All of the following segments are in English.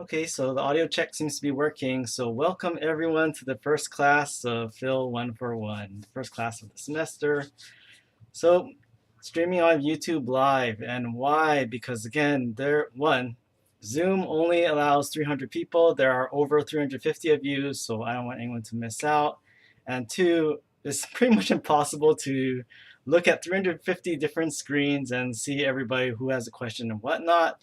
Okay, so the audio check seems to be working. So welcome everyone to the first class of PHYL 141, first class of the semester. So streaming on YouTube Live, and why? Because again, Zoom only allows 300 people. There are over 350 of you, so I don't want anyone to miss out. And two, it's pretty much impossible to look at 350 different screens and see everybody who has a question and whatnot.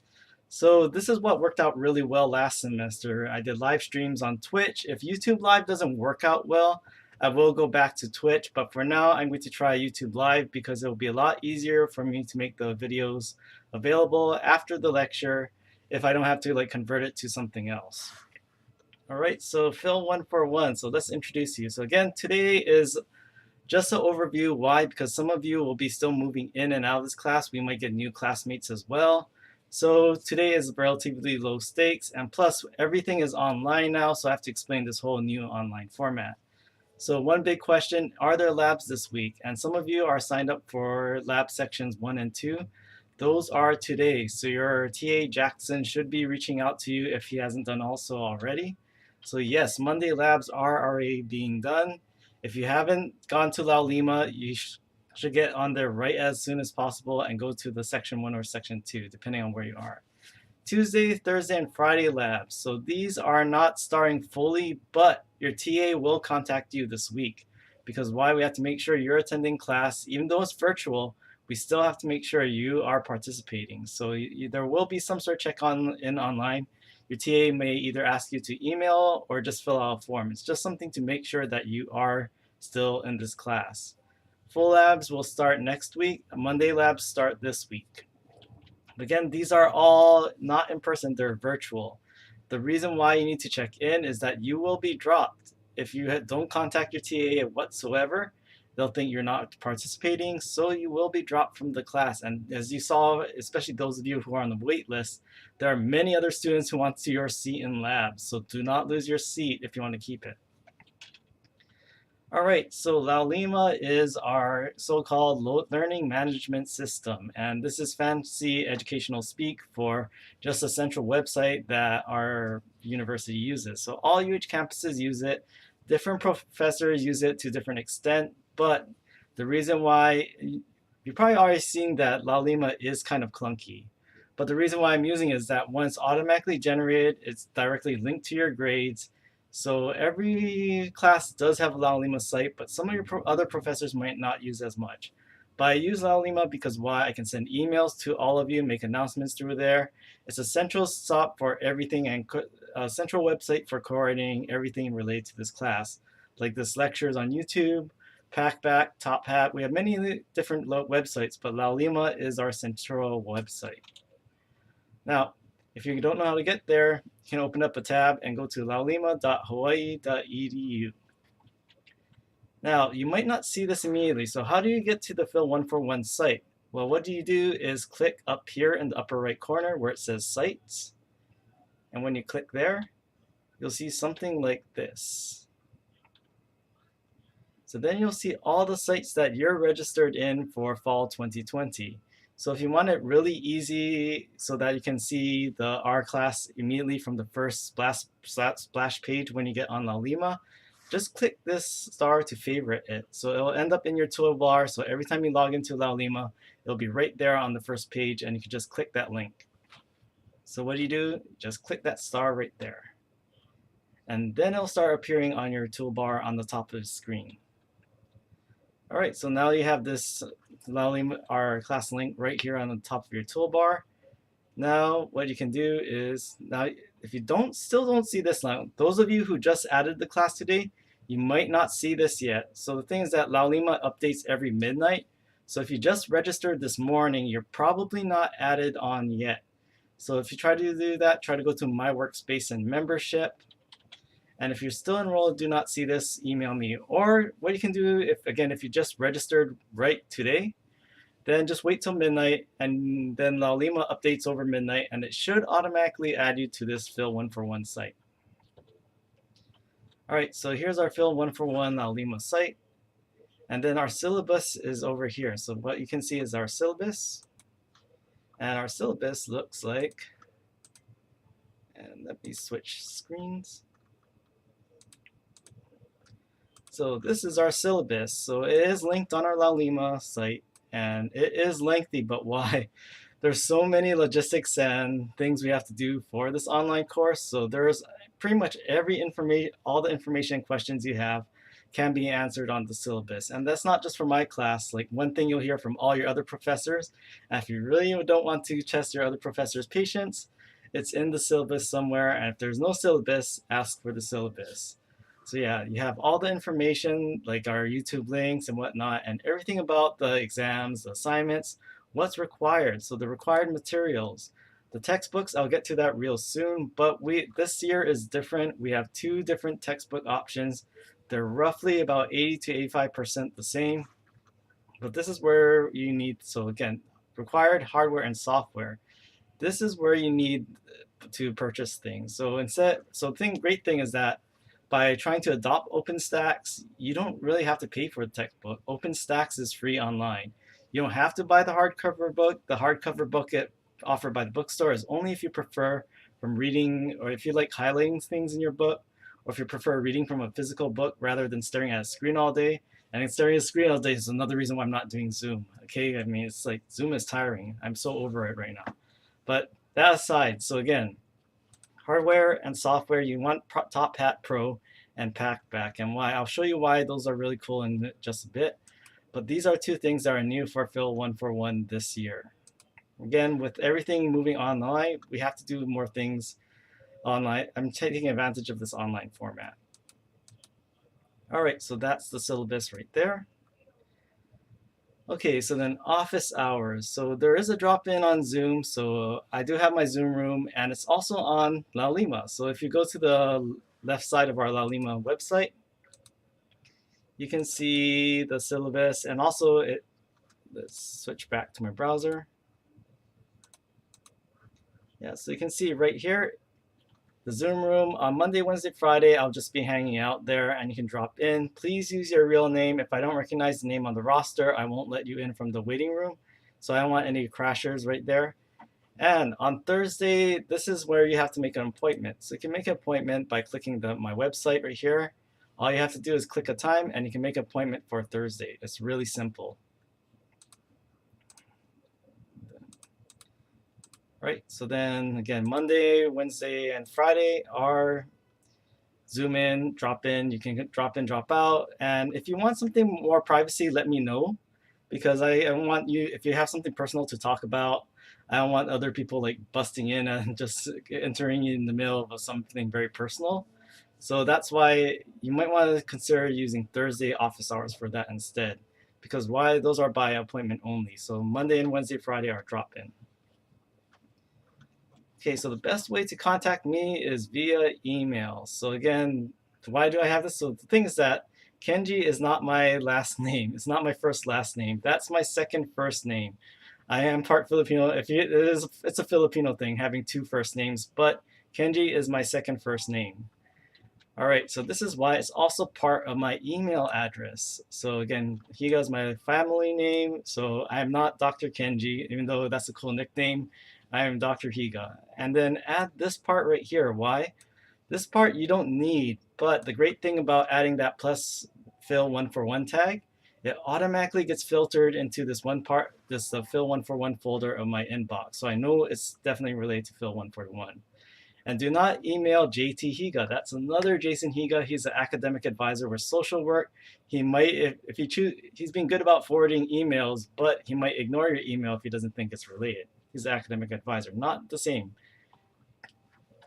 So this is what worked out really well last semester. I did live streams on Twitch. If YouTube Live doesn't work out well, I will go back to Twitch, but for now I'm going to try YouTube Live because it will be a lot easier for me to make the videos available after the lecture if I don't have to convert it to something else. All right, so PHYL 141. So let's introduce you. So again, today is just an overview. Why? Because some of you will be still moving in and out of this class. We might get new classmates as well. So today is relatively low stakes, and plus everything is online now, so I have to explain this whole new online format. So one big question, are there labs this week? And some of you are signed up for lab sections 1 and 2. Those are today. So your TA Jackson should be reaching out to you if he hasn't done also already. So yes, Monday labs are already being done. If you haven't gone to Laulima, you should get on there right as soon as possible and go to the section 1 or section 2, depending on where you are. Tuesday, Thursday, and Friday labs. So these are not starting fully, but your TA will contact you this week. Because why? We have to make sure you're attending class. Even though it's virtual, we still have to make sure you are participating. So there will be some sort of check in online. Your TA may either ask you to email or just fill out a form. It's just something to make sure that you are still in this class. Full labs will start next week. Monday labs start this week. Again, these are all not in person, they're virtual. The reason why you need to check in is that you will be dropped. If you don't contact your TA whatsoever, they'll think you're not participating, so you will be dropped from the class. And as you saw, especially those of you who are on the wait list, there are many other students who want your seat in labs, so do not lose your seat if you want to keep it. All right, so Laulima is our so-called learning management system, and this is fancy educational speak for just a central website that our university uses. So all UH campuses use it. Different professors use it to different extent, but the reason why, you're probably already seeing that Laulima is kind of clunky. But the reason why I'm using it is that when it's automatically generated, it's directly linked to your grades. So every class does have a Laulima site, but some of your other professors might not use as much. But I use Laulima because why? I can send emails to all of you, make announcements through there. It's a central stop for everything and a central website for coordinating everything related to this class. Like this lecture is on YouTube, Packback, Top Hat. We have many different websites, but Laulima is our central website. Now, if you don't know how to get there, you can open up a tab and go to laulima.hawaii.edu. Now, you might not see this immediately, so how do you get to the PHYL 141 site? Well, what you do is click up here in the upper right corner where it says Sites. And when you click there, you'll see something like this. So then you'll see all the sites that you're registered in for fall 2020. So if you want it really easy so that you can see the R class immediately from the first splash page when you get on Laulima, just click this star to favorite it. So it'll end up in your toolbar, so every time you log into Laulima, it'll be right there on the first page and you can just click that link. So what do? Just click that star right there. And then it'll start appearing on your toolbar on the top of the screen. All right, so now you have this Laulima, our class link right here on the top of your toolbar. Now what you can do is, now if you still don't see this now, those of you who just added the class today, you might not see this yet. So the thing is that Laulima updates every midnight. So if you just registered this morning, you're probably not added on yet. So if you try to do that, try to go to My Workspace and Membership. And if you're still enrolled, do not see this, email me. Or what you can do, if you just registered right today, then just wait till midnight, and then Laulima updates over midnight, and it should automatically add you to this PHYL 141 site. All right, so here's our PHYL 141 Laulima site. And then our syllabus is over here. So what you can see is our syllabus. And our syllabus looks like, And let me switch screens. So this is our syllabus. So it is linked on our Laulima site, and it is lengthy, but why? There's so many logistics and things we have to do for this online course. So there's pretty much all the information and questions you have can be answered on the syllabus. And that's not just for my class. Like, one thing you'll hear from all your other professors, and if you really don't want to test your other professors' patience, it's in the syllabus somewhere. And if there's no syllabus, ask for the syllabus. So yeah, you have all the information, like our YouTube links and whatnot, and everything about the exams, the assignments, what's required. So the required materials, the textbooks, I'll get to that real soon, but this year is different. We have 2 different textbook options. They're roughly about 80 to 85% the same, but this is where you need, so again, required hardware and software. This is where you need to purchase things. So great thing is that by trying to adopt OpenStax, you don't really have to pay for the textbook. OpenStax is free online. You don't have to buy the hardcover book. The hardcover book offered by the bookstore is only if you prefer from reading, or if you like highlighting things in your book, or if you prefer reading from a physical book rather than staring at a screen all day. And staring at a screen all day is another reason why I'm not doing Zoom. Okay, I mean, it's like Zoom is tiring. I'm so over it right now. But that aside, so again, hardware and software, you want Top Hat Pro and Packback, and why. I'll show you why those are really cool in just a bit. But these are 2 things that are new for PHYL 141 this year. Again, with everything moving online, we have to do more things online. I'm taking advantage of this online format. All right, so that's the syllabus right there. Okay, so then office hours. So there is a drop-in on Zoom. So I do have my Zoom room, and it's also on Laulima. So if you go to the left side of our Laulima website, you can see the syllabus, and also let's switch back to my browser. Yeah, so you can see right here, the Zoom room on Monday, Wednesday, Friday, I'll just be hanging out there, and you can drop in. Please use your real name. If I don't recognize the name on the roster, I won't let you in from the waiting room. So I don't want any crashers right there. And on Thursday, this is where you have to make an appointment. So you can make an appointment by clicking my website right here. All you have to do is click a time, and you can make an appointment for Thursday. It's really simple. Right, so then again, Monday, Wednesday, and Friday are Zoom in, drop in. You can drop in, drop out. And if you want something more privacy, let me know, because I want you, if you have something personal to talk about, I don't want other people like busting in and just entering in the middle of something very personal. So that's why you might want to consider using Thursday office hours for that instead, because those are by appointment only. So Monday and Wednesday, Friday are drop in. Okay, so the best way to contact me is via email. So again, why do I have this? So the thing is that Kenji is not my last name. It's not my first last name. That's my second first name. I am part Filipino. It's a Filipino thing, having 2 first names, but Kenji is my second first name. All right, so this is why it's also part of my email address. So again, Higa is my family name. So I am not Dr. Kenji, even though that's a cool nickname. I am Dr. Higa. And then add this part right here. Why? This part you don't need, but the great thing about adding that plus PHYL 141 tag, it automatically gets filtered into this one part, this PHYL 141 folder of my inbox. So I know it's definitely related to PHYL 141. And do not email JT Higa. That's another Jason Higa. He's an academic advisor with social work. He might, if he he's been good about forwarding emails, but he might ignore your email if he doesn't think it's related. He's an academic advisor, not the same.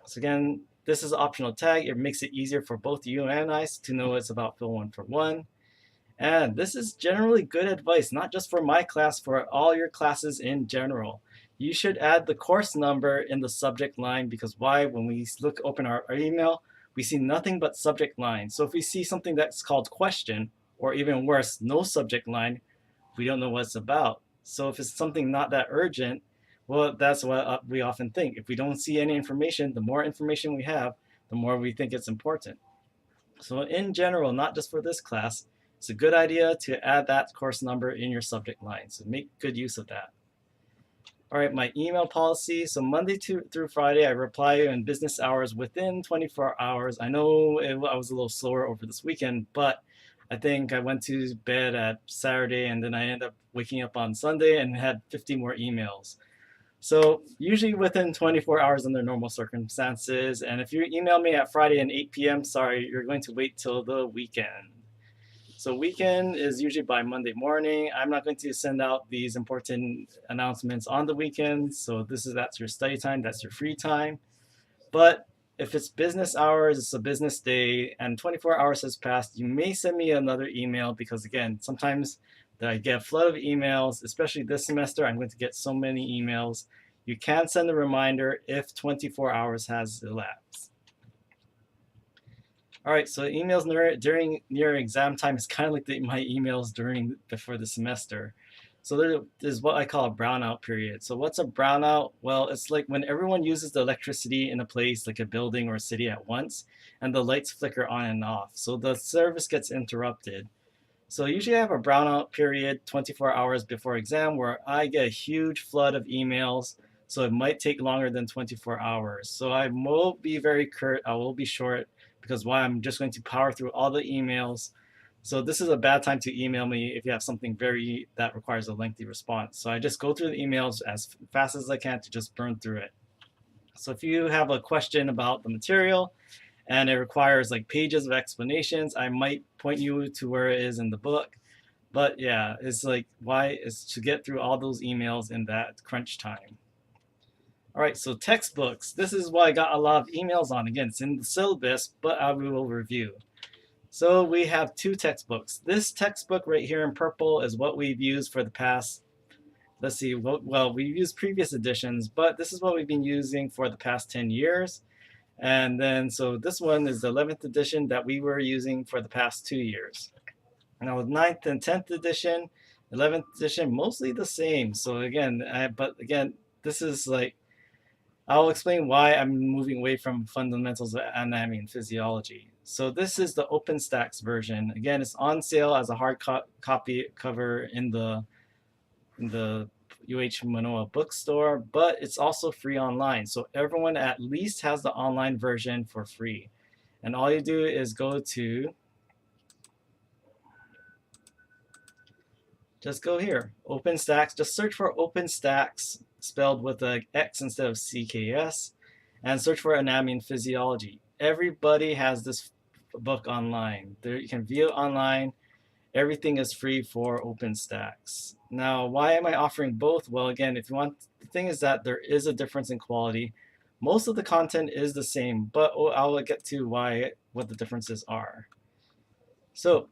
So again, this is an optional tag. It makes it easier for both you and I to know it's about PHYL 141. And this is generally good advice, not just for my class, for all your classes in general. You should add the course number in the subject line, because why? When we open our email, we see nothing but subject line. So if we see something that's called question, or even worse, no subject line, we don't know what it's about. So if it's something not that urgent, well, that's what we often think. If we don't see any information, the more information we have, the more we think it's important. So in general, not just for this class, it's a good idea to add that course number in your subject line. So make good use of that. All right, my email policy. So Monday through Friday, I reply in business hours within 24 hours. I know I was a little slower over this weekend, but I think I went to bed at Saturday and then I ended up waking up on Sunday and had 50 more emails. So usually within 24 hours under normal circumstances. And if you email me at Friday at 8 p.m., sorry, you're going to wait till the weekend. So weekend is usually by Monday morning. I'm not going to send out these important announcements on the weekend. So that's your study time, that's your free time. But if it's business hours, it's a business day, and 24 hours has passed, you may send me another email because again, sometimes I get a flood of emails, especially this semester. I'm going to get so many emails. You can send a reminder if 24 hours has elapsed. All right, so emails near exam time is kind of like my emails before the semester. So there's what I call a brownout period. So what's a brownout? Well, it's like when everyone uses the electricity in a place like a building or a city at once, and the lights flicker on and off. So the service gets interrupted. So usually I have a brownout period 24 hours before exam where I get a huge flood of emails. So it might take longer than 24 hours. So I will be very curt. I will be short because why I'm just going to power through all the emails. So this is a bad time to email me if you have something that requires a lengthy response. So I just go through the emails as fast as I can to just burn through it. So if you have a question about the material and it requires like pages of explanations, I might point you to where it is in the book. But yeah, it's like why is to get through all those emails in that crunch time. All right, so textbooks. This is what I got a lot of emails on. Again, it's in the syllabus, but I will review. So we have two textbooks. This textbook right here in purple is what we've used for the past, let's see, well, we've used previous editions, but this is what we've been using for the past 10 years. And then, so this one is the 11th edition that we were using for the past 2 years. Now with 9th and 10th edition, 11th edition, mostly the same. So again, but again, this is like, I'll explain why I'm moving away from fundamentals of anatomy and physiology. So this is the OpenStax version. Again, it's on sale as a hard copy cover in the UH Manoa bookstore, but it's also free online. So everyone at least has the online version for free. And all you do is just go here, OpenStax, just search for OpenStax spelled with an X instead of CKS, and search for anatomy and physiology. Everybody has this book online. You can view it online. Everything is free for OpenStax. Now, why am I offering both? Well, again, if you want, the thing is that there is a difference in quality. Most of the content is the same, but I'll get to what the differences are. So,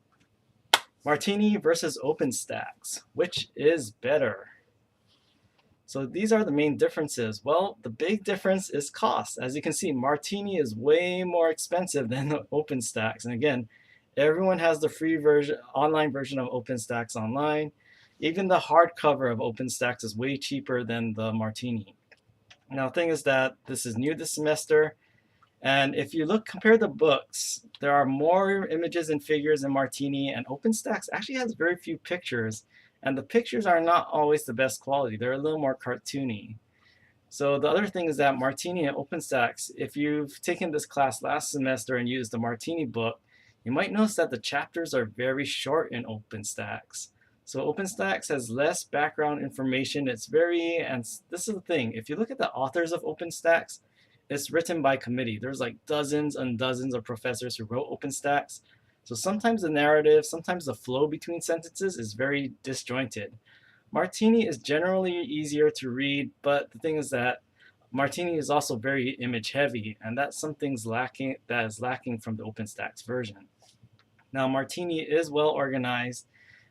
Martini versus OpenStax, which is better? So these are the main differences. Well, the big difference is cost. As you can see, Martini is way more expensive than OpenStax. And again, everyone has the free version, online version of OpenStax online. Even the hardcover of OpenStax is way cheaper than the Martini. Now, the thing is that this is new this semester. And if you compare the books, there are more images and figures in Martini, and OpenStax actually has very few pictures. And the pictures are not always the best quality. They're a little more cartoony. So the other thing is that Martini and OpenStax, if you've taken this class last semester and used the Martini book, you might notice that the chapters are very short in OpenStax. So OpenStax has less background information. And this is the thing, if you look at the authors of OpenStax, it's written by committee. There's like dozens and dozens of professors who wrote OpenStax. So sometimes the narrative, sometimes the flow between sentences is very disjointed. Martini is generally easier to read, but the thing is that Martini is also very image heavy, and that's something's lacking from the OpenStax version. Now Martini is well organized,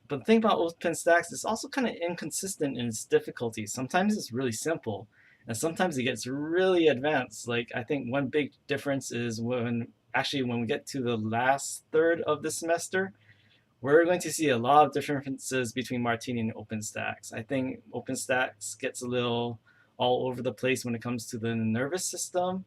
but the thing about OpenStax is also kind of inconsistent in its difficulty. Sometimes it's really simple, and sometimes it gets really advanced. Like I think one big difference is when we get to the last third of the semester, we're going to see a lot of differences between Martini and OpenStax. I think OpenStax gets a little all over the place when it comes to the nervous system,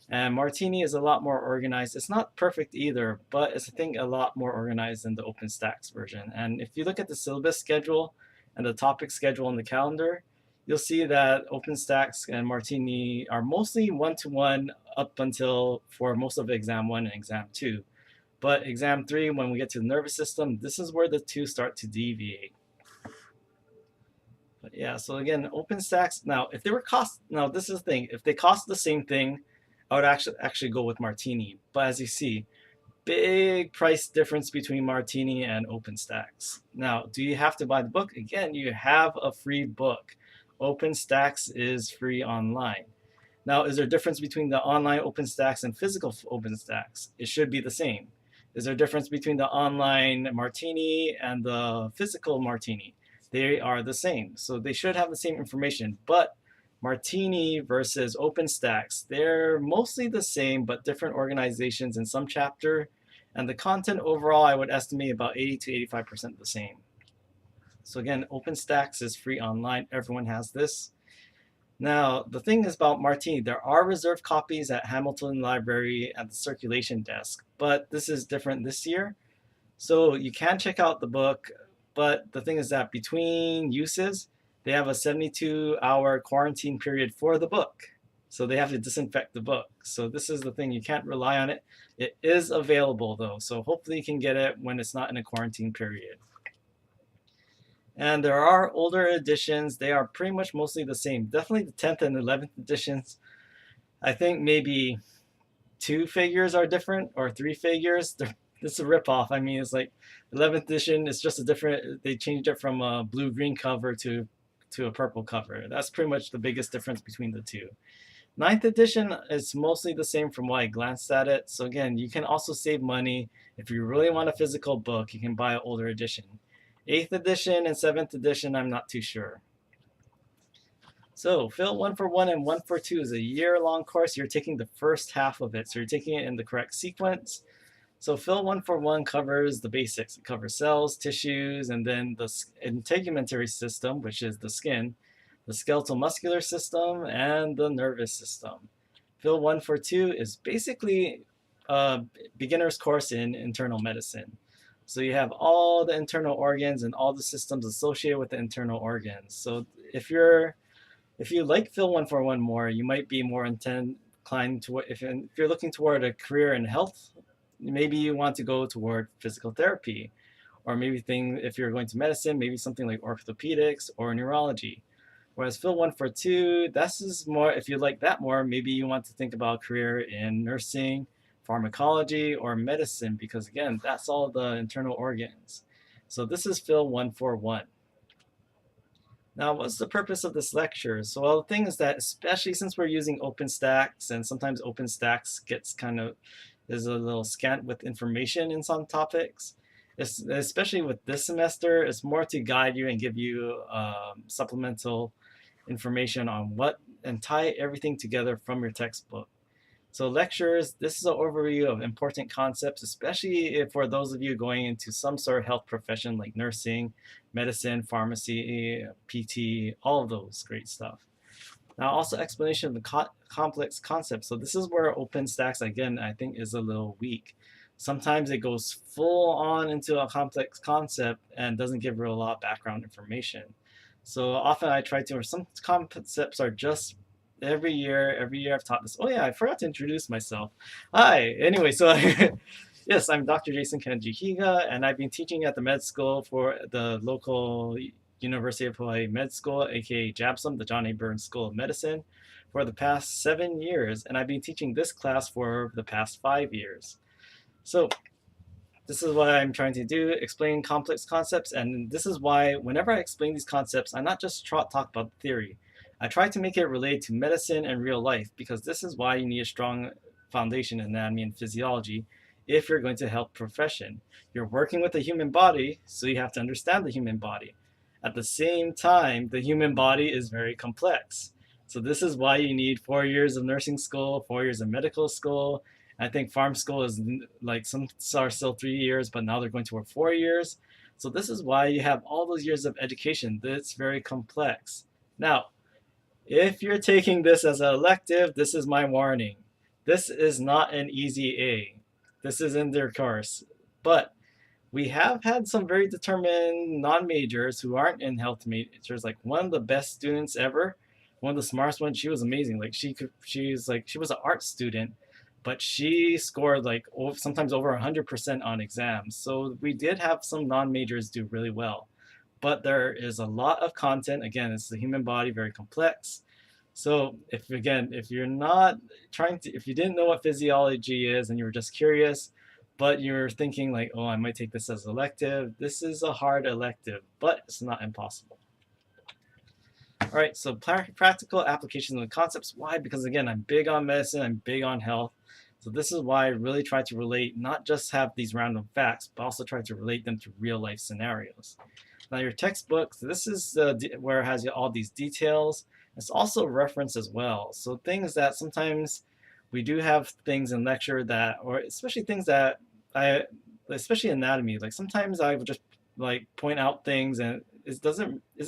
and Martini is a lot more organized. It's not perfect either, but it's, I think, a lot more organized than the OpenStax version. And if you look at the syllabus schedule and the topic schedule on the calendar, you'll see that OpenStax and Martini are mostly one-to-one up until for most of exam 1 and exam 2. But exam 3, when we get to the nervous system, this is where the two start to deviate. But yeah, so again, OpenStax, now if they were now this is the thing, if they cost the same thing, I would actually go with Martini. But as you see, big price difference between Martini and OpenStax. Now, do you have to buy the book? Again, you have a free book. OpenStax is free online. Now, is there a difference between the online OpenStax and physical OpenStax? It should be the same. Is there a difference between the online Martini and the physical Martini? They are the same. So they should have the same information. But Martini versus OpenStax, they're mostly the same, but different organizations in some chapter. And the content overall, I would estimate about 80 to 85% the same. So again, OpenStax is free online. Everyone has this. Now, the thing is about Martini, there are reserved copies at Hamilton Library at the circulation desk, but this is different this year. So you can check out the book, but the thing is that between uses, they have a 72-hour quarantine period for the book. So they have to disinfect the book. So this is the thing, you can't rely on it. It is available though, so hopefully you can get it when it's not in a quarantine period. And there are older editions. They are pretty much mostly the same. Definitely the 10th and 11th editions. I think maybe 2 figures are different or 3 figures. It's a ripoff. I mean, it's like 11th edition. It's just a different. They changed it from a blue-green cover to a purple cover. That's pretty much the biggest difference between the two. 9th edition is mostly the same from what I glanced at it. So again, you can also save money. If you really want a physical book, you can buy an older edition. 8th edition and 7th edition, I'm not too sure. So PHYL 141 and 142 is a year-long course. You're taking the first half of it. So you're taking it in the correct sequence. So PHYL 141 covers the basics. It covers cells, tissues, and then the integumentary system, which is the skin, the skeletal muscular system, and the nervous system. PHYL 142 is basically a beginner's course in internal medicine. So you have all the internal organs and all the systems associated with the internal organs. So if you like PHYL 141 more, you might be more inclined to, if you're looking toward a career in health, maybe you want to go toward physical therapy, or maybe if you're going to medicine, maybe something like orthopedics or neurology. Whereas PHYL 142, this is more, if you like that more, maybe you want to think about a career in nursing, pharmacology, or medicine, because again, that's all the internal organs. So this is PHYL 141. Now, what's the purpose of this lecture? So, well, the thing is that, especially since we're using OpenStax, and sometimes OpenStax is a little scant with information in some topics, especially with this semester, it's more to guide you and give you supplemental information on and tie everything together from your textbook. So lectures, this is an overview of important concepts, especially for those of you going into some sort of health profession like nursing, medicine, pharmacy, PT, all of those great stuff. Now also explanation of the complex concepts. So this is where OpenStax, again, I think is a little weak. Sometimes it goes full on into a complex concept and doesn't give a lot of background information. So often I try to, or some concepts are just every year I've taught this. Oh yeah, I forgot to introduce myself. Hi, anyway, so yes, I'm Dr. Jason Kenji Higa, and I've been teaching at the med school for the local University of Hawaii Med School, aka JABSOM, the John A. Burns School of Medicine, for the past 7 years, and I've been teaching this class for the past 5 years. So this is what I'm trying to do, explain complex concepts, and this is why whenever I explain these concepts, I'm not just talk about the theory. I try to make it related to medicine and real life, because this is why you need a strong foundation in anatomy and physiology if you're going to health profession. You're working with the human body, so you have to understand the human body. At the same time, the human body is very complex. So this is why you need 4 years of nursing school, 4 years of medical school. I think pharm school is like, some are still 3 years, but now they're going toward 4 years. So this is why you have all those years of education. That's very complex. Now, if you're taking this as an elective, this is my warning. This is not an easy A. This is in their course. But We have had some very determined non-majors who aren't in health majors. Like one of the best students ever, one of the smartest ones. She was amazing. Like she was an art student, but she scored like sometimes over 100% on exams. So we did have some non-majors do really well, but there is a lot of content. Again, it's the human body, very complex. So if you're not if you didn't know what physiology is and you were just curious, but you're thinking like, oh, I might take this as elective, this is a hard elective, but it's not impossible. All right, so practical applications and concepts. Why? Because again, I'm big on medicine, I'm big on health. So this is why I really try to relate, not just have these random facts, but also try to relate them to real life scenarios. Now your textbook, so this is where it has all these details. It's also reference as well. So things that sometimes we do have things in lecture that, or especially things that especially anatomy, like sometimes I would just like point out things and is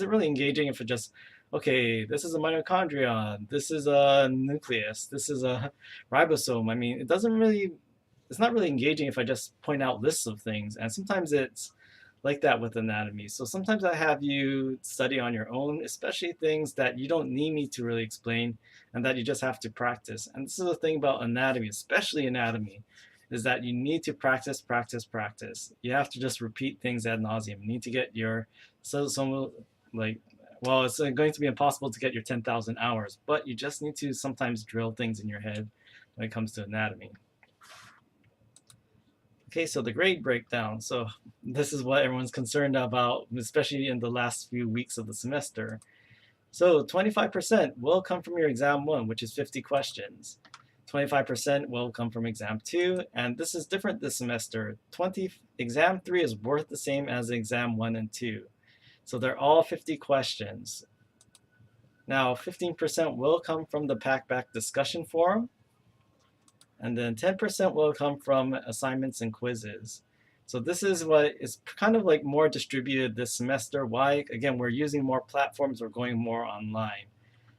it really engaging if it just, okay, this is a mitochondria, this is a nucleus, this is a ribosome. I mean, it's not really engaging if I just point out lists of things. And sometimes it's like that with anatomy. So sometimes I have you study on your own, especially things that you don't need me to really explain and that you just have to practice. And this is the thing about anatomy, especially anatomy, is that you need to practice, practice, practice. You have to just repeat things ad nauseum. You need to get your, like, well, it's going to be impossible to get your 10,000 hours, but you just need to sometimes drill things in your head when it comes to anatomy. Okay, so the grade breakdown. So this is what everyone's concerned about, especially in the last few weeks of the semester. So 25% will come from your exam 1, which is 50 questions. 25% will come from exam 2, and this is different this semester. Exam 3 is worth the same as exam 1 and 2. So they're all 50 questions. Now 15% will come from the Packback discussion forum, and then 10% will come from assignments and quizzes. So this is what is kind of like more distributed this semester. Why? Again, we're using more platforms, we're going more online.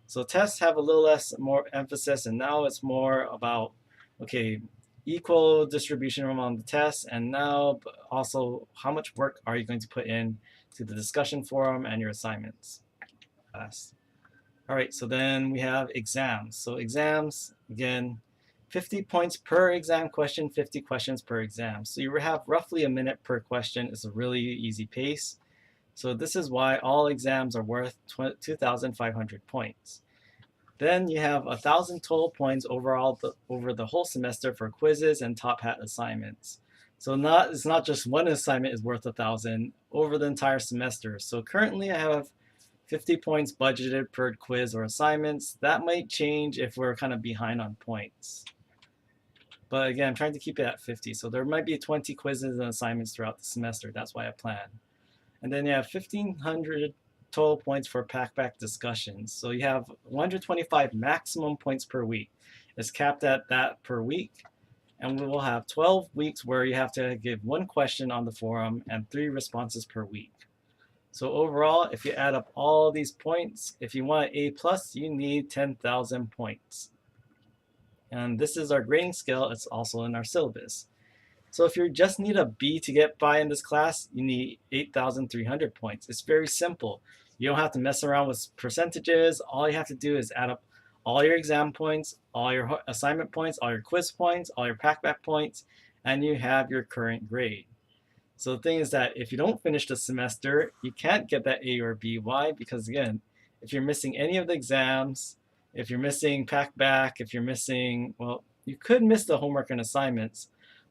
So tests have a little more emphasis, and now it's more about, okay, equal distribution among the tests, and now also how much work are you going to put in to the discussion forum and your assignments. All right, so then we have exams. So exams, again, 50 points per exam question, 50 questions per exam. So you have roughly a minute per question. It's a really easy pace. So this is why all exams are worth 2,500 points. Then you have 1,000 total points overall over the whole semester for quizzes and top hat assignments. So it's not just one assignment is worth 1,000 over the entire semester. So currently I have 50 points budgeted per quiz or assignments. That might change if we're kind of behind on points. But again, I'm trying to keep it at 50. So there might be 20 quizzes and assignments throughout the semester. That's why I plan. And then you have 1,500 total points for Packback discussions. So you have 125 maximum points per week. It's capped at that per week. And we will have 12 weeks where you have to give one question on the forum and 3 responses per week. So overall, if you add up all these points, if you want an A+, you need 10,000 points. And this is our grading scale. It's also in our syllabus. So if you just need a B to get by in this class, you need 8,300 points. It's very simple. You don't have to mess around with percentages. All you have to do is add up all your exam points, all your assignment points, all your quiz points, all your Packback points, and you have your current grade. So the thing is that if you don't finish the semester, you can't get that A or B. Why? Because again, if you're missing any of the exams, if you're missing Packback, if you're missing, well, you could miss the homework and assignments.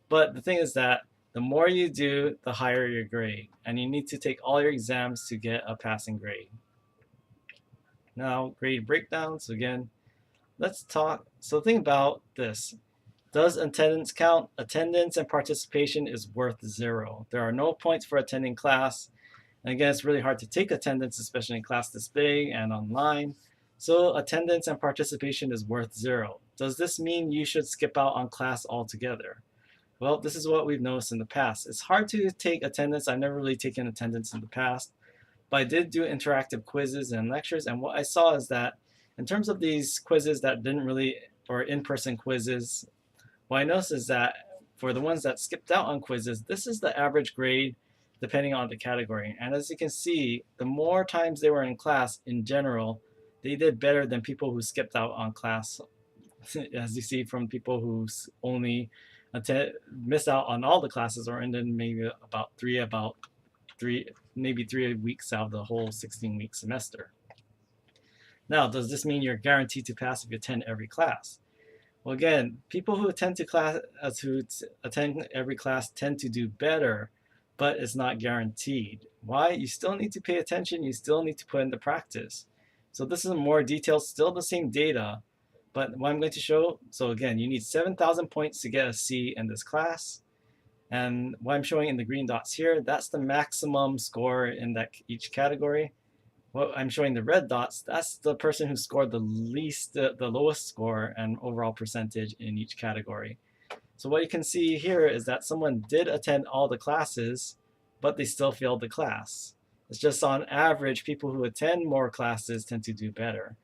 But the thing is that the more you do, the higher your grade. And you need to take all your exams to get a passing grade. Now, grade breakdowns. Again, let's talk. So think about this. Does attendance count? Attendance and participation is worth 0. There are no points for attending class. And again, it's really hard to take attendance, especially in class this big and online. So attendance and participation is worth 0. Does this mean you should skip out on class altogether? Well, this is what we've noticed in the past. It's hard to take attendance. I've never really taken attendance in the past, but I did do interactive quizzes and lectures. And what I saw is that in terms of these quizzes that didn't really, or in-person quizzes, what I noticed is that for the ones that skipped out on quizzes, this is the average grade depending on the category. And as you can see, the more times they were in class in general, they did better than people who skipped out on class. As you see from people who only missed out on all the classes or ended maybe maybe 3 weeks out of the whole 16-week semester. Now, does this mean you're guaranteed to pass if you attend every class? Well, again, people who attend every class tend to do better, but it's not guaranteed. Why? You still need to pay attention. You still need to put into practice. So this is more detailed, still the same data, but what I'm going to show, so again, you need 7,000 points to get a C in this class. And what I'm showing in the green dots here, that's the maximum score in each category. What I'm showing the red dots, that's the person who scored the lowest score and overall percentage in each category. So what you can see here is that someone did attend all the classes, but they still failed the class. It's just on average, people who attend more classes tend to do better.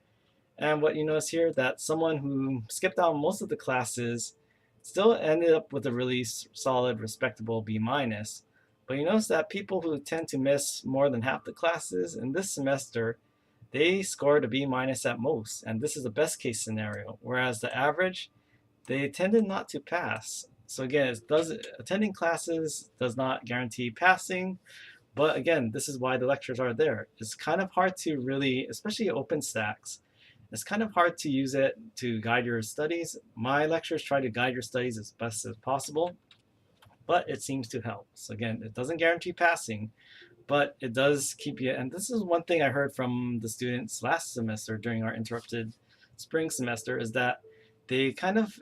And what you notice here, that someone who skipped out most of the classes still ended up with a really solid, respectable B-. But you notice that people who tend to miss more than half the classes in this semester, they scored a B- at most. And this is the best case scenario. Whereas the average, they tended not to pass. So again, attending classes does not guarantee passing. But again, this is why the lectures are there. It's kind of hard to really, especially OpenStax, it's kind of hard to use it to guide your studies. My lectures try to guide your studies as best as possible, but it seems to help. So again, it doesn't guarantee passing, but it does keep you, and this is one thing I heard from the students last semester during our interrupted spring semester, is that they kind of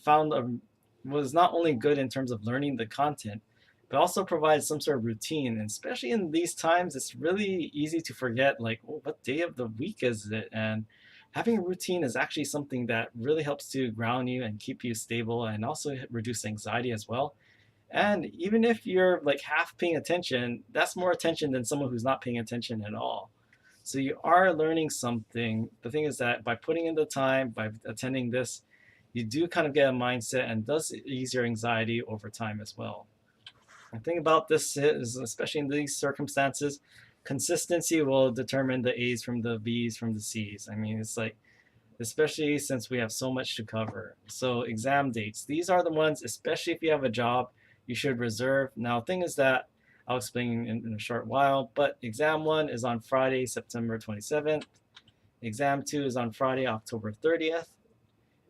found was not only good in terms of learning the content, but also provides some sort of routine. And especially in these times, it's really easy to forget, like, oh, what day of the week is it? And having a routine is actually something that really helps to ground you and keep you stable, and also reduce anxiety as well. And even if you're like half paying attention, that's more attention than someone who's not paying attention at all. So you are learning something. The thing is that by putting in the time, by attending this, you do kind of get a mindset, and does ease your anxiety over time as well. The thing about this is, especially in these circumstances, consistency will determine the A's from the B's from the C's. I mean, it's like, especially since we have so much to cover. So exam dates, these are the ones, especially if you have a job, you should reserve. Now, the thing is that I'll explain in a short while, but exam 1 is on Friday, September 27th. Exam 2 is on Friday, October 30th.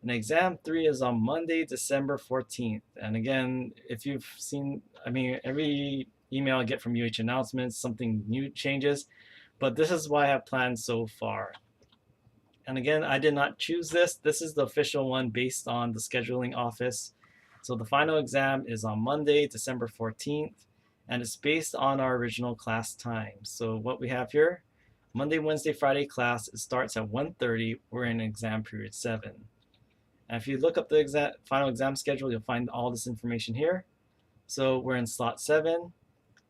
And exam 3 is on Monday, December 14th. And again, if you've seen, I mean, every email I get from UH announcements, something new changes, but this is what I have planned so far. And again, I did not choose this. This is the official one based on the scheduling office. So the final exam is on Monday, December 14th, and it's based on our original class time. So what we have here, Monday, Wednesday, Friday class, it starts at 1:30. We're in exam period 7. And if you look up the final exam schedule, you'll find all this information here. So we're in slot 7.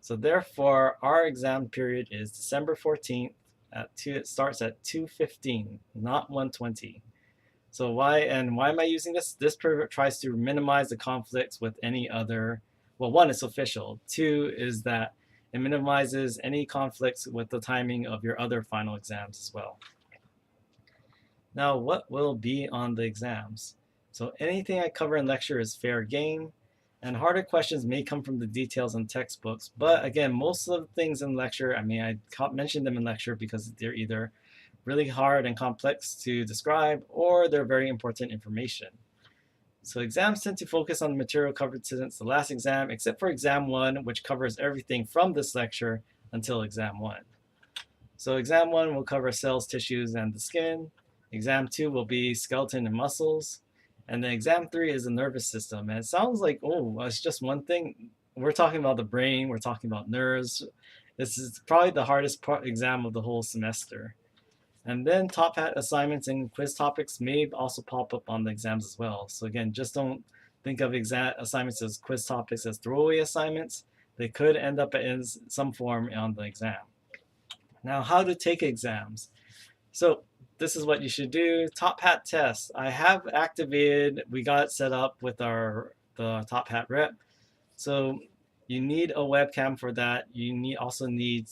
So therefore, our exam period is December 14th at 2. It starts at 2:15, not 1:20. So why am I using this? This tries to minimize the conflicts with any other. Well, 1, it's official. 2 is that it minimizes any conflicts with the timing of your other final exams as well. Now, what will be on the exams? So anything I cover in lecture is fair game, and harder questions may come from the details in textbooks. But again, most of the things in lecture, I mean, I mentioned them in lecture because they're either really hard and complex to describe, or they're very important information. So exams tend to focus on the material covered since the last exam, except for exam 1, which covers everything from this lecture until exam 1. So exam 1 will cover cells, tissues, and the skin. Exam 2 will be skeleton and muscles. And then exam 3 is the nervous system. And it sounds like, oh, it's just one thing. We're talking about the brain. We're talking about nerves. This is probably the hardest exam of the whole semester. And then top hat assignments and quiz topics may also pop up on the exams as well. So again, just don't think of exam assignments as quiz topics as throwaway assignments. They could end up in some form on the exam. Now, how to take exams. So this is what you should do. Top hat test. I have activated, we got it set up with our the Top Hat rep. So you need a webcam for that. You also need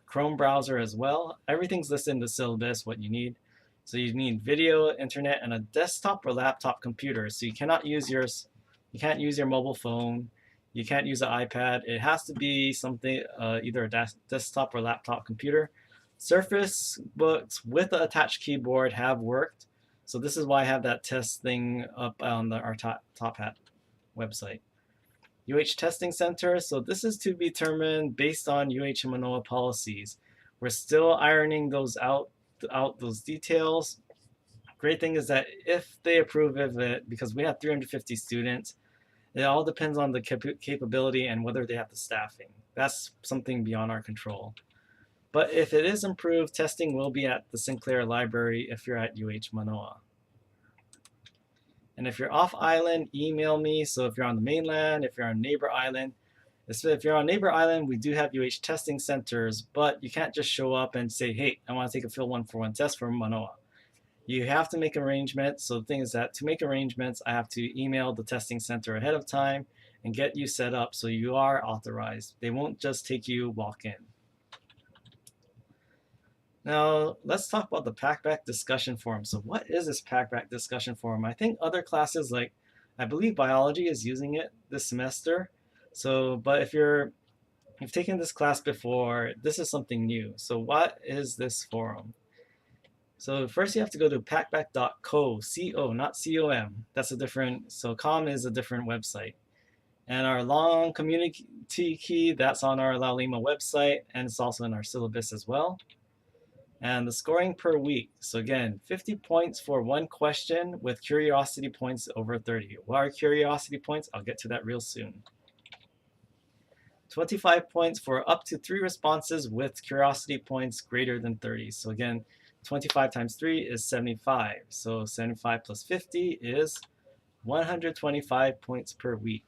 Chrome browser as well. Everything's listed in the syllabus, what you need. So you need video, internet, and a desktop or laptop computer. So you can't use your mobile phone. You can't use an iPad. It has to be something, either a desktop or laptop computer. Surface Books with the attached keyboard have worked. So this is why I have that test thing up on our Top Hat website. UH Testing Center. So this is to be determined based on UH Manoa policies. We're still ironing those out those details. Great thing is that if they approve of it, because we have 350 students, it all depends on the capability and whether they have the staffing. That's something beyond our control. But if it is improved, testing will be at the Sinclair Library if you're at UH Manoa. And if you're off island, email me. So if you're on the mainland, if you're on neighbor island, if you're on neighbor island, we do have UH testing centers, but you can't just show up and say, hey, I want to take a PHYL 141 test from Manoa. You have to make arrangements. So the thing is that to make arrangements, I have to email the testing center ahead of time and get you set up so you are authorized. They won't just take you walk in. Now, let's talk about the Packback discussion forum. So what is this Packback discussion forum? I think other classes, like I believe biology is using it this semester. So, but if you've taken this class before, this is something new. So what is this forum? So first you have to go to packback.co, C-O, not C-O-M. That's a different, so com is a different website. And our long community key, that's on our Laulima website, and it's also in our syllabus as well. And the scoring per week. So again, 50 points for one question with curiosity points over 30. What are curiosity points? I'll get to that real soon. 25 points for up to 3 responses with curiosity points greater than 30. So again, 25 times 3 is 75. So 75 plus 50 is 125 points per week.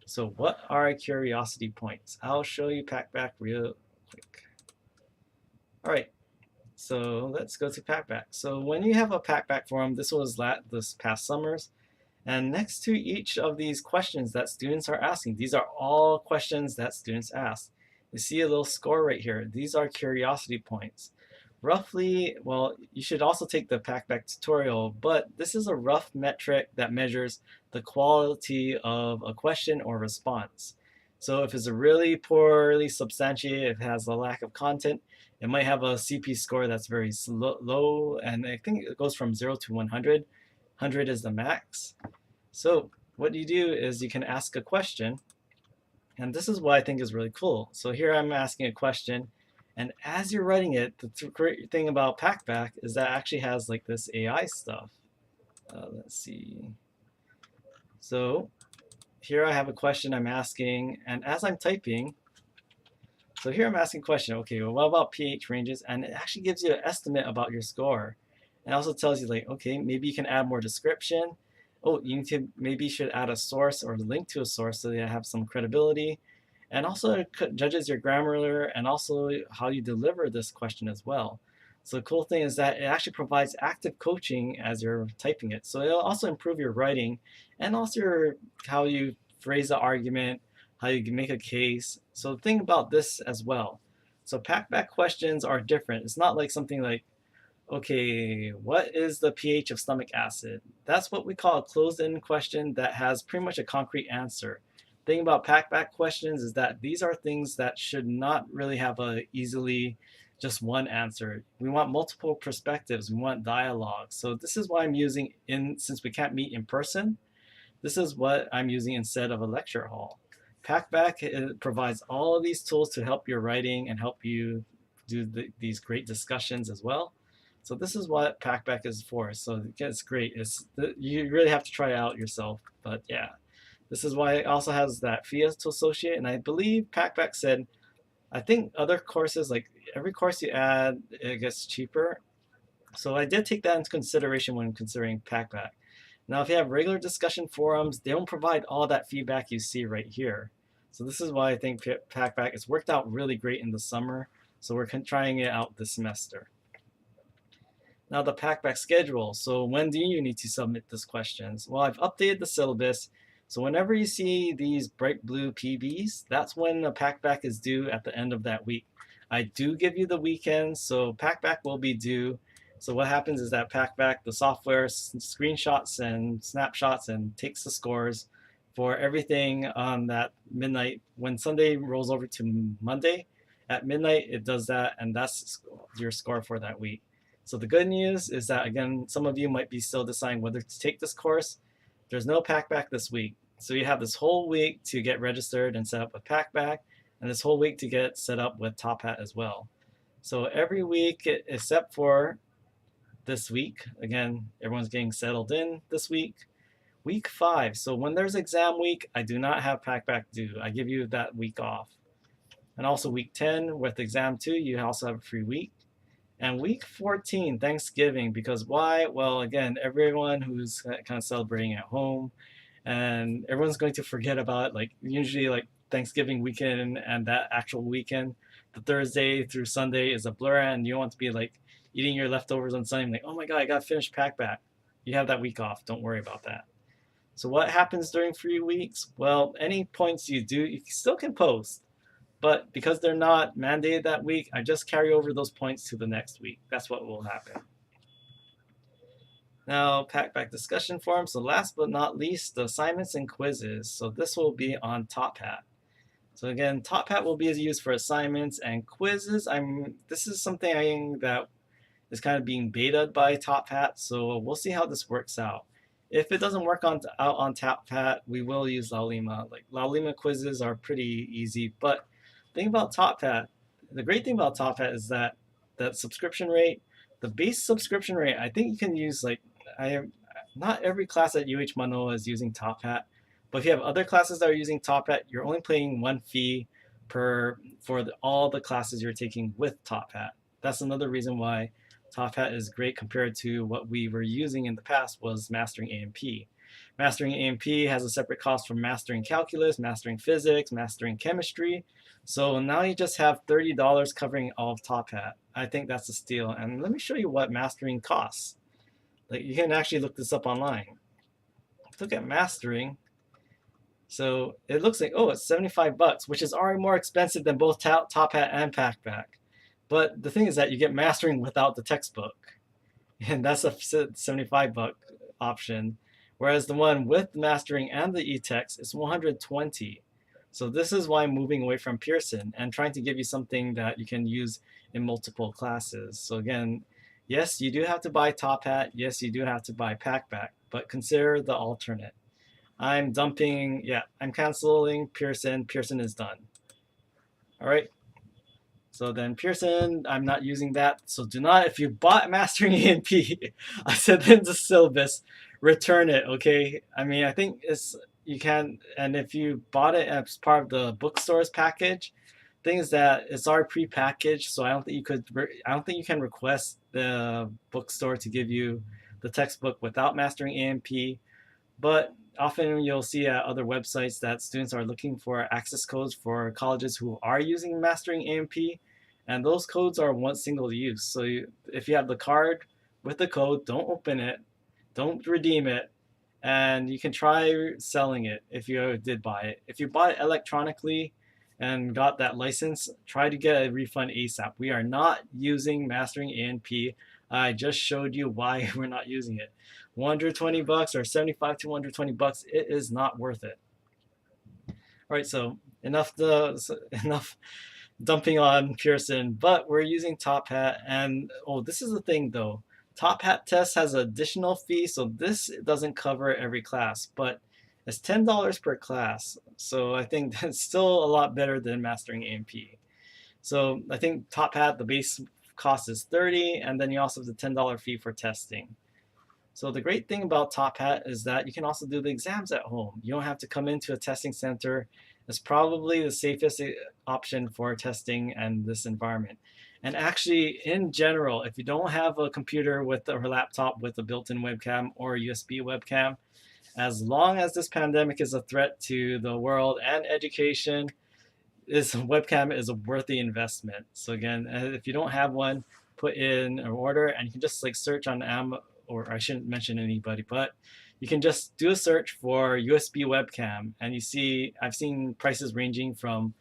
So what are curiosity points? I'll show you Packback real quick. All right. So let's go to Packback. So when you have a Packback forum, this was this past summers, and next to each of these questions that students are asking, these are all questions that students ask. You see a little score right here. These are curiosity points. Roughly, well, you should also take the Packback tutorial, but this is a rough metric that measures the quality of a question or response. So if it's a really poorly substantiated, if it has a lack of content, it might have a CP score that's very low, and I think it goes from 0 to 100. 100 is the max. So what you do is you can ask a question, and this is what I think is really cool. So here I'm asking a question, and as you're writing it, the great thing about Packback is that it actually has like this AI stuff. Let's see. So here I have a question I'm asking, and as I'm typing, so here I'm asking a question, okay, well, what about pH ranges? And it actually gives you an estimate about your score. And also tells you like, okay, maybe you can add more description. Oh, maybe you should add a source or link to a source so that you have some credibility. And also it judges your grammar and also how you deliver this question as well. So the cool thing is that it actually provides active coaching as you're typing it. So it'll also improve your writing and also how you phrase the argument, how you can make a case. So think about this as well. So Packback questions are different. It's not like something like, okay, what is the pH of stomach acid? That's what we call a closed-end question that has pretty much a concrete answer. The thing about Packback questions is that these are things that should not really have a easily just one answer. We want multiple perspectives. We want dialogue. So this is why I'm using, since we can't meet in person, this is what I'm using instead of a lecture hall. Packback provides all of these tools to help your writing and help you do these great discussions as well. So this is what Packback is for. So it's great. You really have to try it out yourself. But yeah, this is why it also has that fee to associate. And I believe Packback said, I think other courses, like every course you add, it gets cheaper. So I did take that into consideration when considering Packback. Now, if you have regular discussion forums, they don't provide all that feedback you see right here. So this is why I think Packback has worked out really great in the summer. So we're trying it out this semester. Now the Packback schedule. So when do you need to submit these questions? Well, I've updated the syllabus. So whenever you see these bright blue PBs, that's when a packback is due at the end of that week. I do give you the weekend, so packback will be due. So what happens is that packback, the software screenshots and snapshots and takes the scores for everything on that midnight. When Sunday rolls over to Monday at midnight, it does that, and that's your score for that week. So the good news is that, again, some of you might be still deciding whether to take this course. There's no packback this week. So you have this whole week to get registered and set up with packback, and this whole week to get set up with Top Hat as well. So every week except for this week, again, everyone's getting settled in this week. Week 5. So when there's exam week, I do not have packback due. I give you that week off. And also week 10 with exam 2, you also have a free week. And week 14, Thanksgiving, because why? Well, again, everyone who's kind of celebrating at home, and everyone's going to forget about it. Like usually like Thanksgiving weekend and that actual weekend, the Thursday through Sunday is a blur, and you don't want to be like eating your leftovers on Sunday, like, oh my God, I got to finish packback. You have that week off. Don't worry about that. So what happens during free weeks? Well, any points you do, you still can post. But because they're not mandated that week, I just carry over those points to the next week. That's what will happen. Now, Packback discussion forum. So last but not least, the assignments and quizzes. So this will be on Top Hat. So again, Top Hat will be used for assignments and quizzes. This is something that is kind of being betaed by Top Hat. So we'll see how this works out. If it doesn't work out on Top Hat, we will use Laulima. Like Laulima quizzes are pretty easy, but thing about Top Hat, the great thing about Top Hat is that subscription rate, the base subscription rate, I think you can use not every class at UH Manoa is using Top Hat, but if you have other classes that are using Top Hat, you're only paying one fee for all the classes you're taking with Top Hat. That's another reason why Top Hat is great compared to what we were using in the past was Mastering A&P. Mastering A&P has a separate cost for mastering calculus, mastering physics, mastering chemistry. So now you just have $30 covering all of Top Hat. I think that's a steal. And let me show you what mastering costs. Like you can actually look this up online. Look at mastering. So it looks like, oh, it's $75, which is already more expensive than both Top Hat and Packback. But the thing is that you get mastering without the textbook. And that's a $75 option. Whereas the one with mastering and the e-text is $120. So this is why I'm moving away from Pearson and trying to give you something that you can use in multiple classes. So again, yes, you do have to buy Top Hat. Yes, you do have to buy Packback, but consider the alternate. I'm canceling Pearson. Pearson is done. All right. So then Pearson, I'm not using that. So do not, if you bought Mastering A&P, I said in the syllabus, return it, okay? I mean, I think you can, and if you bought it as part of the bookstores package, thing is that it's already pre-packaged, so I don't think you can request the bookstore to give you the textbook without Mastering A&P. But often you'll see at other websites that students are looking for access codes for colleges who are using Mastering A&P, and those codes are one single use. So if you have the card with the code, don't open it, don't redeem it, and you can try selling it if you did buy it. If you bought it electronically and got that license, try to get a refund ASAP. We are not using Mastering A&P. I just showed you why we're not using it. $120 or $75 to $120, it is not worth it. All right, so enough dumping on Pearson, but we're using Top Hat. And this is the thing though. Top Hat test has an additional fee, so this doesn't cover every class, but it's $10 per class. So I think that's still a lot better than Mastering A&P. So I think Top Hat, the base cost is $30, and then you also have the $10 fee for testing. So the great thing about Top Hat is that you can also do the exams at home. You don't have to come into a testing center. It's probably the safest option for testing and this environment. And actually, in general, if you don't have a computer or laptop with a built-in webcam or a USB webcam, as long as this pandemic is a threat to the world and education, this webcam is a worthy investment. So again, if you don't have one, put in an order, and you can just search on Amazon, or I shouldn't mention anybody, but you can just do a search for USB webcam, and I've seen prices ranging from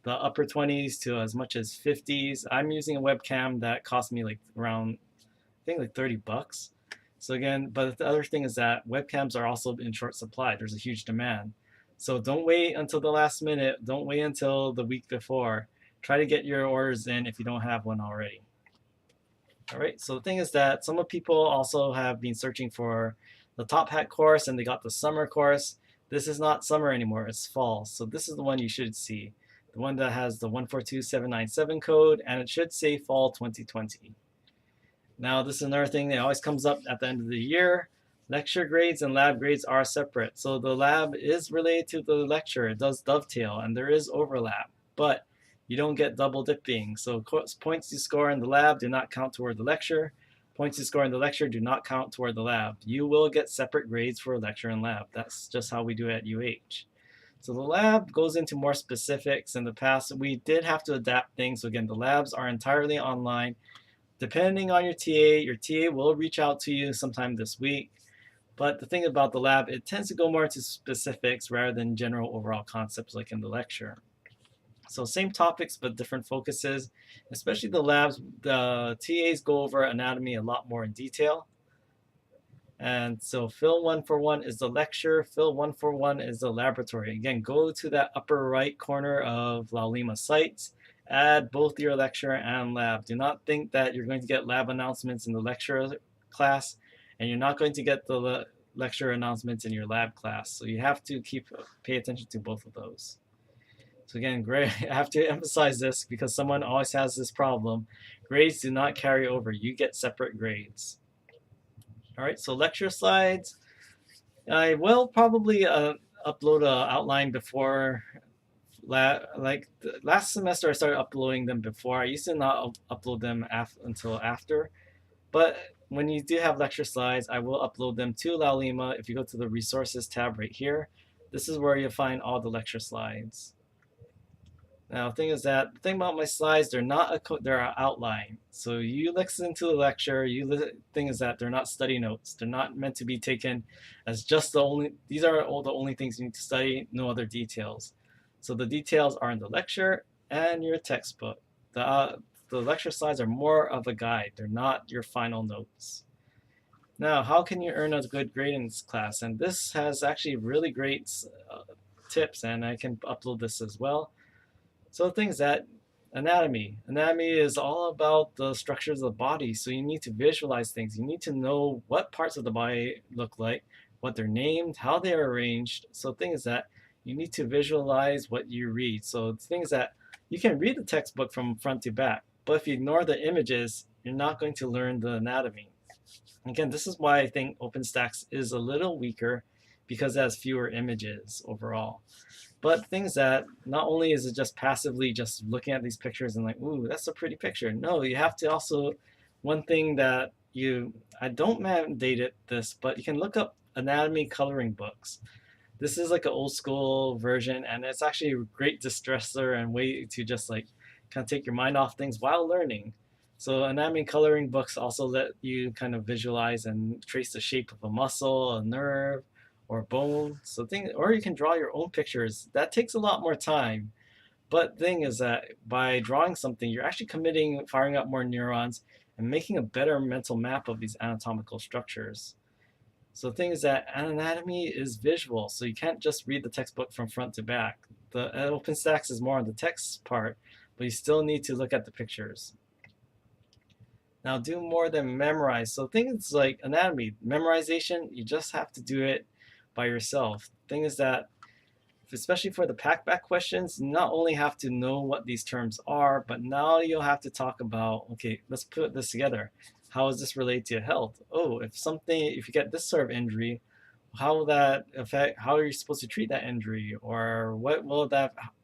the upper 20s to as much as 50s. I'm using a webcam that cost me like around, I think like $30. So again, but the other thing is that webcams are also in short supply. There's a huge demand. So don't wait until the last minute. Don't wait until the week before. Try to get your orders in if you don't have one already. All right, so the thing is that some people also have been searching for the top hat course and they got the summer course. This is not summer anymore, it's fall. So this is the one you should see. The one that has the 142797 code, and it should say fall 2020. Now, this is another thing that always comes up at the end of the year. Lecture grades and lab grades are separate. So the lab is related to the lecture. It does dovetail, and there is overlap, but you don't get double dipping. So points you score in the lab do not count toward the lecture. Points you score in the lecture do not count toward the lab. You will get separate grades for lecture and lab. That's just how we do it at UH. So the lab goes into more specifics. In the past, we did have to adapt things. So again, the labs are entirely online. Depending on your TA will reach out to you sometime this week. But the thing about the lab, it tends to go more into specifics rather than general overall concepts like in the lecture. So same topics, but different focuses. Especially the labs, the TAs go over anatomy a lot more in detail. And so PHYL 141 is the lecture, PHYL 141 is the laboratory. Again, go to that upper right corner of Laulima sites, add both your lecture and lab. Do not think that you're going to get lab announcements in the lecture class, and you're not going to get the lecture announcements in your lab class. So you have to pay attention to both of those. So again, I have to emphasize this because someone always has this problem. Grades do not carry over. You get separate grades. All right, so lecture slides. I will probably upload an outline before. Last semester, I started uploading them before. I used to not upload them until after. But when you do have lecture slides, I will upload them to Laulima. If you go to the resources tab right here, this is where you'll find all the lecture slides. Now, the thing about my slides, they're an outline. So you listen to the lecture. Thing is that they're not study notes. They're not meant to be taken as just these are all the only things you need to study, no other details. So the details are in the lecture and your textbook. The lecture slides are more of a guide. They're not your final notes. Now, how can you earn a good grade in this class? And this has actually really great tips, and I can upload this as well. So the thing is that anatomy is all about the structures of the body. So you need to visualize things. You need to know what parts of the body look like, what they're named, how they are arranged. So the thing is that you need to visualize what you read. So the thing is that you can read the textbook from front to back, but if you ignore the images, you're not going to learn the anatomy. Again, this is why I think OpenStax is a little weaker, because it has fewer images overall. But things that not only is it just passively just looking at these pictures and like, ooh, that's a pretty picture. No, you have to also, one thing that I don't mandate this, but you can look up anatomy coloring books. This is like an old school version, and it's actually a great distressor and way to just like kind of take your mind off things while learning. So anatomy coloring books also let you kind of visualize and trace the shape of a muscle, a nerve, or bone. Or you can draw your own pictures. That takes a lot more time. But the thing is that by drawing something, you're actually firing up more neurons and making a better mental map of these anatomical structures. So the thing is that anatomy is visual, so you can't just read the textbook from front to back. The OpenStax is more on the text part, but you still need to look at the pictures. Now, do more than memorize. So things like anatomy, memorization, you just have to do it by yourself. The thing is that, especially for the Packback questions, you not only have to know what these terms are, but now you'll have to talk about, okay, let's put this together. How is this related to health? Oh, if you get this sort of injury, how will that affect, how are you supposed to treat that injury? Or what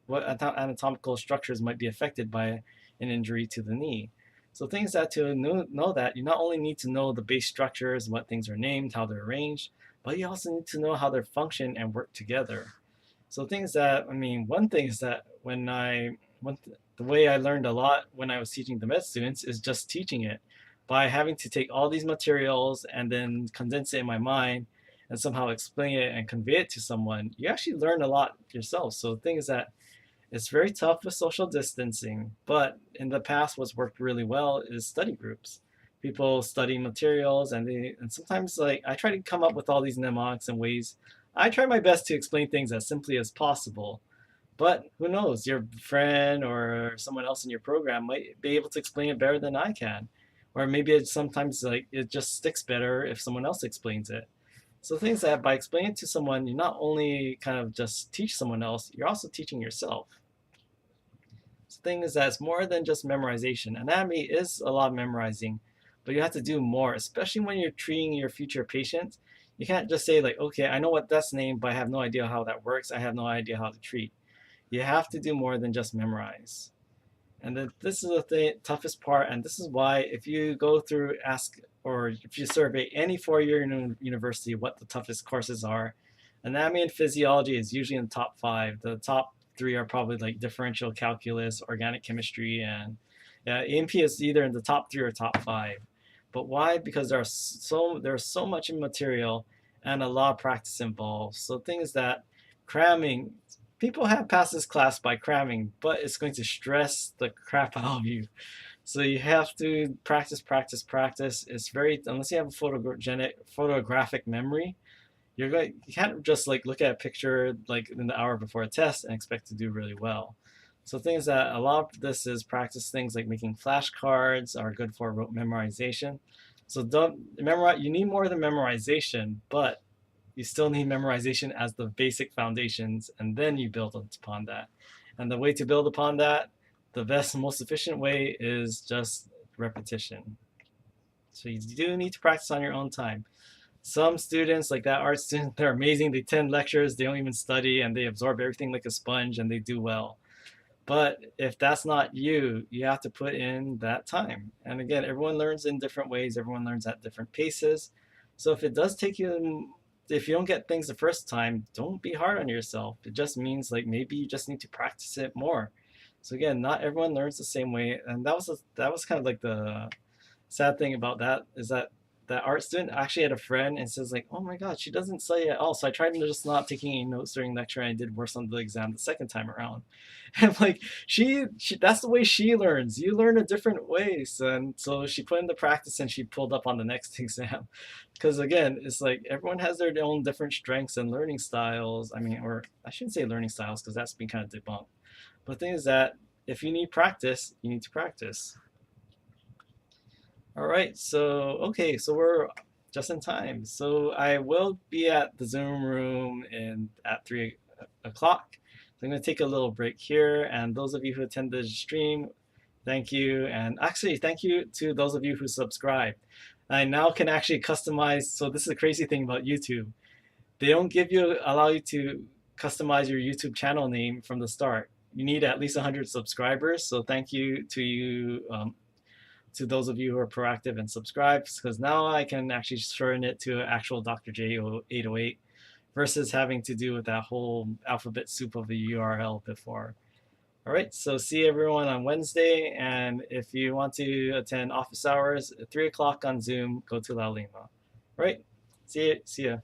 anatomical structures might be affected by an injury to the knee? So things that to know that, you not only need to know the base structures, what things are named, how they're arranged, but you also need to know how they function and work together. So things that, one thing is that the way I learned a lot when I was teaching the med students is just teaching it by having to take all these materials and then condense it in my mind and somehow explain it and convey it to someone, you actually learn a lot yourself. So the thing is that it's very tough with social distancing, but in the past, what's worked really well is study groups. People study materials, and sometimes like I try to come up with all these mnemonics and ways. I try my best to explain things as simply as possible, but who knows? Your friend or someone else in your program might be able to explain it better than I can, or maybe it's sometimes like it just sticks better if someone else explains it. So things that by explaining to someone, you not only kind of just teach someone else, you're also teaching yourself. The thing is that it's more than just memorization. Anatomy is a lot of memorizing, but you have to do more, especially when you're treating your future patients. You can't just say like, okay, I know what that's named, but I have no idea how that works. I have no idea how to treat. You have to do more than just memorize. And then this is the toughest part, and this is why if you go through ask or if you survey any four-year university what the toughest courses are, anatomy and physiology is usually in the top five. The top three are probably like differential calculus, organic chemistry, and EMP is either in the top three or top five. But why? Because there's so much material and a lot of practice involved. So things that cramming, people have passed this class by cramming, but it's going to stress the crap out of you. So you have to practice, practice, practice. It's very, unless you have a photographic memory, you can't just like look at a picture like in the hour before a test and expect to do really well. So things that a lot of this is practice things like making flashcards are good for memorization. So don't memorize. You need more than memorization, but you still need memorization as the basic foundations, and then you build upon that. And the way to build upon that, the best and most efficient way is just repetition. So you do need to practice on your own time. Some students, like that art student, they're amazing. They attend lectures, they don't even study, and they absorb everything like a sponge, and they do well. But if that's not you, you have to put in that time. And again, everyone learns in different ways, everyone learns at different paces. So if it does take you, if you don't get things the first time, don't be hard on yourself. It just means like maybe you just need to practice it more. So again, not everyone learns the same way, and that was kind of like the sad thing about that is that that art student actually had a friend and says like, oh my god, she doesn't study at all. So I tried to just not taking any notes during lecture, and I did worse on the exam the second time around. And like she that's the way she learns. You learn a different ways, and so she put in the practice and she pulled up on the next exam. Because again, it's like everyone has their own different strengths and learning styles. I mean, or I shouldn't say learning styles because that's been kind of debunked. But the thing is that if you need practice, you need to practice. All right, so okay, so we're just in time. So I will be at the Zoom room at 3 o'clock. So I'm going to take a little break here, and those of you who attended the stream, thank you. And actually, thank you to those of you who subscribed. I now can actually customize. So this is the crazy thing about YouTube. They don't allow you to customize your YouTube channel name from the start. You need at least 100 subscribers. So thank you to those of you who are proactive and subscribe, because now I can actually shorten it to actual Dr. J 808 versus having to do with that whole alphabet soup of a URL before. All right, so see everyone on Wednesday, and if you want to attend office hours at 3 o'clock on Zoom, go to Laulima. All right, see ya.